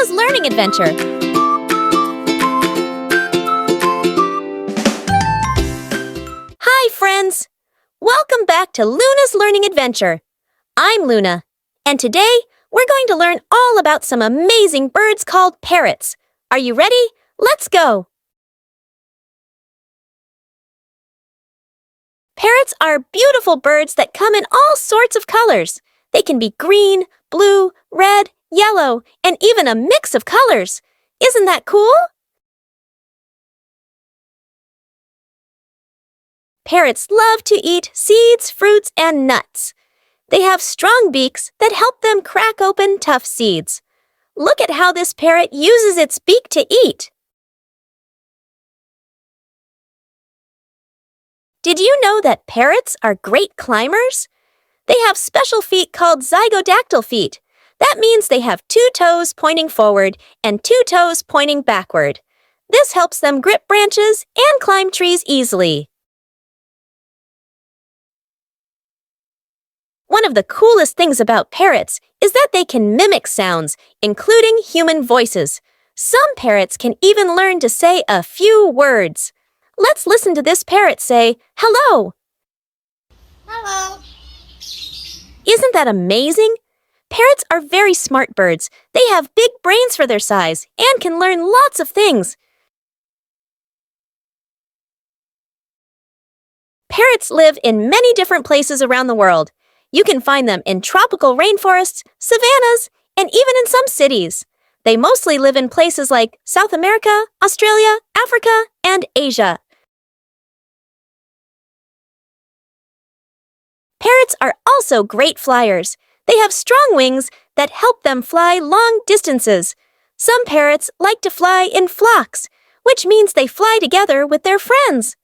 Luna's Learning Adventure. Hi, friends! Welcome back to Luna's Learning Adventure. I'm Luna, and today we're going to learn all about some amazing birds called parrots. Are you ready? Let's go! Parrots are beautiful birds that come in all sorts of colors. They can be green, blue, red, yellow, and even a mix of colors. Isn't that cool? Parrots love to eat seeds, fruits, and nuts. They have strong beaks that help them crack open tough seeds. Look at how this parrot uses its beak to eat. Did you know that parrots are great climbers? They have special feet called zygodactyl feet. That means they have 2 toes pointing forward and 2 toes pointing backward. This helps them grip branches and climb trees easily. One of the coolest things about parrots is that they can mimic sounds, including human voices. Some parrots can even learn to say a few words. Let's listen to this parrot say, "Hello." Hello. Isn't that amazing? Parrots are very smart birds. They have big brains for their size and can learn lots of things. Parrots live in many different places around the world. You can find them in tropical rainforests, savannas, and even in some cities. They mostly live in places like South America, Australia, Africa, and Asia. Parrots are also great flyers. They have strong wings that help them fly long distances. Some parrots like to fly in flocks, which means they fly together with their friends.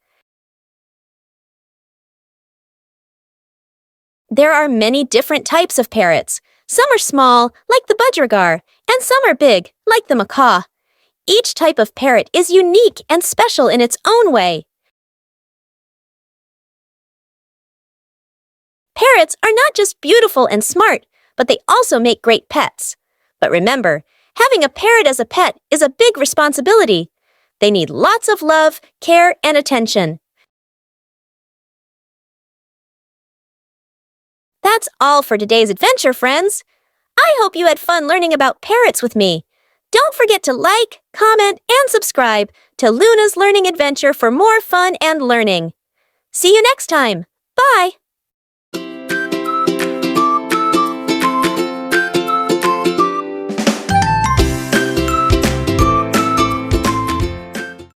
There are many different types of parrots. Some are small, like the budgerigar, and some are big, like the macaw. Each type of parrot is unique and special in its own way. Parrots are not just beautiful and smart, but they also make great pets. But remember, having a parrot as a pet is a big responsibility. They need lots of love, care, and attention. That's all for today's adventure, friends. I hope you had fun learning about parrots with me. Don't forget to like, comment, and subscribe to Luna's Learning Adventure for more fun and learning. See you next time. Bye!